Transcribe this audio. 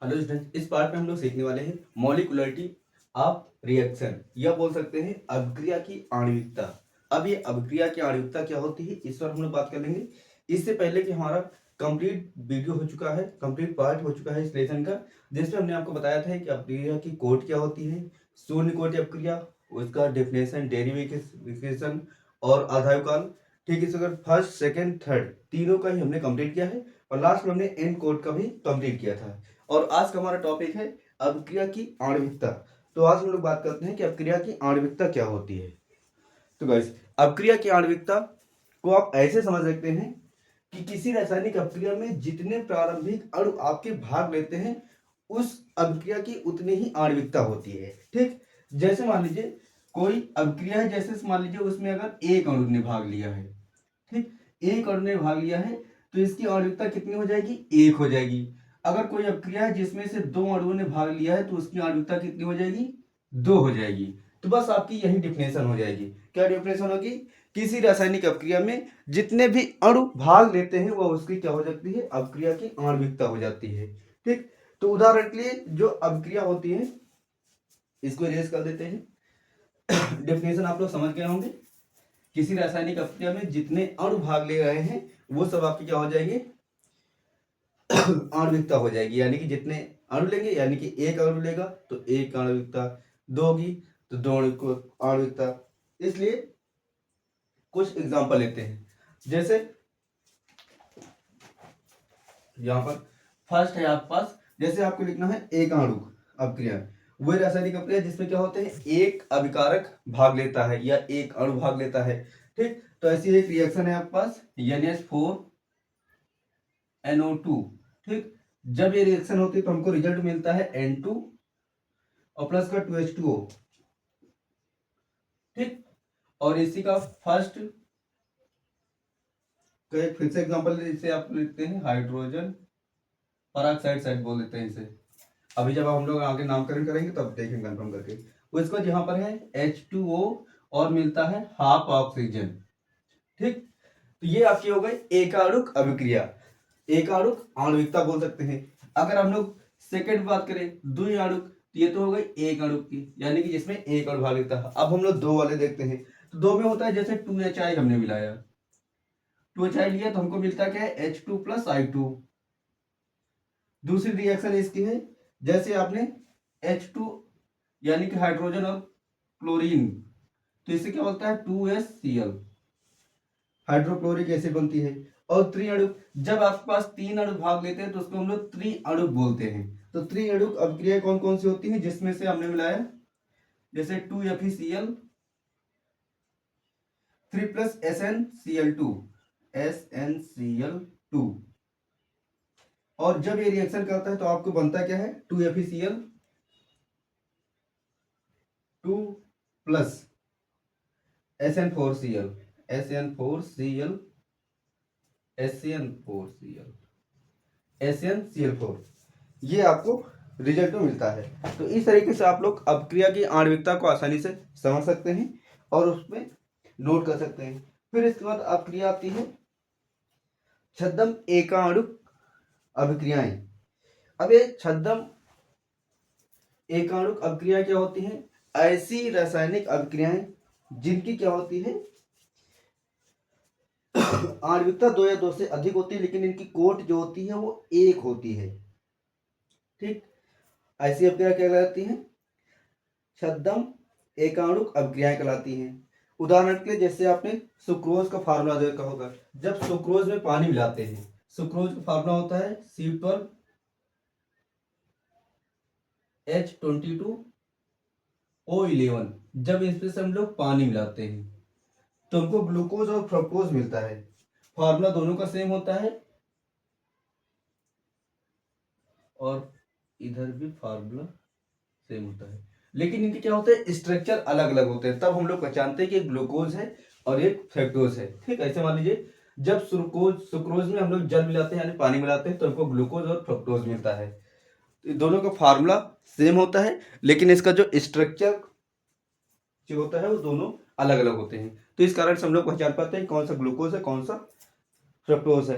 Hello student, इस part में हम लोग सीखने वाले हैं मॉलिक्यूलरिटी ऑफ रिएक्शन या बोल सकते हैं अभिक्रिया की आणविकता। अब ये अभिक्रिया की आणविकता क्या होती है इस पर हम लोग बात कर लेंगे। इससे पहले कि हमारा कंप्लीट वीडियो हो चुका है, कंप्लीट पार्ट हो चुका है इस लेसन का, जिसमें हमने आपको बताया था कि अभिक्रिया की कोट क्या होती है, शून्य कोटि अभिक्रिया, उसका डेफिनेशन, डेरिवेशन और आधायु। ठीक है, इस अगर फर्स्ट सेकेंड थर्ड तीनों का ही हमने कंप्लीट किया है और लास्ट में हमने एंड कोड का भी कंप्लीट किया था। और आज का हमारा टॉपिक है अभिक्रिया की आणविकता। तो आज हम लोग बात करते हैं कि अभिक्रिया की आणविकता क्या होती है। तो गाइस, अभिक्रिया की आणविकता को आप ऐसे समझ सकते हैं कि किसी रासायनिक अभिक्रिया में जितने प्रारंभिक अणु आपके भाग लेते हैं उस अभिक्रिया की उतनी ही आणविकता होती है। ठीक, जैसे मान लीजिए कोई अभिक्रिया है, जैसे मान लीजिए उसमें अगर एक अणु ने भाग लिया है, ठीक, एक अणु ने भाग लिया है तो इसकी आणविकता कितनी हो जाएगी, एक हो जाएगी। अगर कोई अभिक्रिया है जिसमें से दो अणुओं ने भाग लिया है तो उसकी आणविकता कितनी हो जाएगी, दो हो जाएगी। तो बस आपकी यही डिफिनेशन हो जाएगी। क्या डिफिनेशन होगी, किसी रासायनिक अभिक्रिया में जितने भी अणु भाग लेते हैं वह उसकी क्या हो जाती है, अभिक्रिया की आणविकता हो जाती है। ठीक, तो उदाहरण के लिए जो अभिक्रिया होती है इसको इरेज कर देते हैं। डेफिनेशन आप लोग समझ गए होंगे। किसी रासायनिक अभिक्रिया में जितने अणु भाग ले रहे हैं वो सब आपके क्या हो जाएंगे, आणविकता हो जाएगी। यानी कि जितने अणु लेंगे, यानी कि एक अणु लेगा तो एक आणविकता, दो होगी तो दो आणविकता। इसलिए कुछ एग्जांपल लेते हैं। जैसे यहाँ पर फर्स्ट है आपके पास, जैसे आपको लिखना है एक आणुक अभिक्रिया, वह रासायनिक अभिक्रिया जिसमें क्या होते हैं एक अभिकारक भाग लेता है या एक अणु भाग लेता है। ठीक, तो ऐसी एक रिएक्शन है आपके पास NH4NO2। ठीक, जब ये रिएक्शन होती है तो हमको रिजल्ट मिलता है N2 और प्लस का 2H2O। ठीक, और इसी का फर्स्ट का एक फिर से एग्जांपल इसे आप लिखते हैं हाइड्रोजन पराक्साइड साइड बोल देते हैं इसे। अभी जब हम लोग आगे नामकरण करेंगे तब देखेंगे कंफर्म करके। वो इसका यहाँ पर है H2O और मिलता है हाफ ऑक्सीजन। ठीक, तो ये आपकी हो गई एकाणुक अभिक्रिया, एकाणुक आणविकता बोल सकते हैं। अगर हम लोग सेकेंड बात करें द्विआणुक, तो ये तो हो गई एक अणु की, यानी कि जिसमें एक अणु भाग लेता है। अब हम लोग दो वाले देखते हैं, तो दो में होता है जैसे 2HI हमने मिलाया, 2HI लिया तो हमको मिलता क्या है H2 प्लस I2। दूसरी रिएक्शन इसकी है, जैसे आपने H2 यानी कि हाइड्रोजन और क्लोरीन, तो इससे क्या होता है 2HCl, हाइड्रोक्लोरिक एसिड बनती है। और त्रिअणुक, जब आपके पास तीन अणु भाग लेते हैं तो उसको हम लोग त्रिअणुक बोलते हैं। तो त्रिअणुक अभिक्रिया कौन कौन सी होती है, जिसमें से हमने मिलाया जैसे 2FeCl 3 प्लस SnCl2 और जब ये रिएक्शन करता है तो आपको बनता क्या है 2FeCl 2 प्लस SN4Cl SN4Cl ये आपको रिजल्ट में मिलता है। तो इस तरीके से आप लोग अभिक्रिया की आणविकता को आसानी से समझ सकते हैं और उसमें नोट कर सकते हैं। फिर इसके बाद अभिक्रिया आती है छद्म एकाणुक अभिक्रियाएं। अब ये छद्म एकाणुक अभिक्रिया क्या होती है, ऐसी रासायनिक अभिक्रियाएं जिनकी क्या होती है आणविकता दो या दो से अधिक होती है, लेकिन इनकी कोट जो होती है वो एक होती है। ठीक, ऐसी अभिक्रिया क्या कहलाती है, छद्म एकाणुक अभिक्रियाएं कहलाती हैं। उदाहरण के लिए जैसे आपने सुक्रोज का फार्मूला देखा होगा, जब सुक्रोज में पानी मिलाते हैं, सुक्रोज का फार्मूला होता है C12H22O11। जब इसमें से हम लोग पानी मिलाते हैं तो हमको ग्लूकोज और फ्रक्टोज मिलता है। फार्मूला दोनों का सेम होता है और इधर भी फार्मूला सेम होता है, लेकिन इनके क्या होते हैं स्ट्रक्चर अलग अलग होते हैं। तब हम लोग पहचानते हैं कि एक ग्लूकोज है और एक फ्रक्टोज है। ठीक, ऐसे मान लीजिए जब सुक्रोज में हम लोग जल मिलाते हैं यानी पानी मिलाते हैं तो हमको ग्लूकोज और फ्रक्टोज मिलता है। तो दोनों का फार्मूला सेम होता है, लेकिन इसका जो स्ट्रक्चर जो होता है वो दोनों अलग अलग होते हैं। तो इस कारण से हम लोग पहचान पाते हैं कौन सा ग्लूकोज है कौन सा फ्रक्टोज है।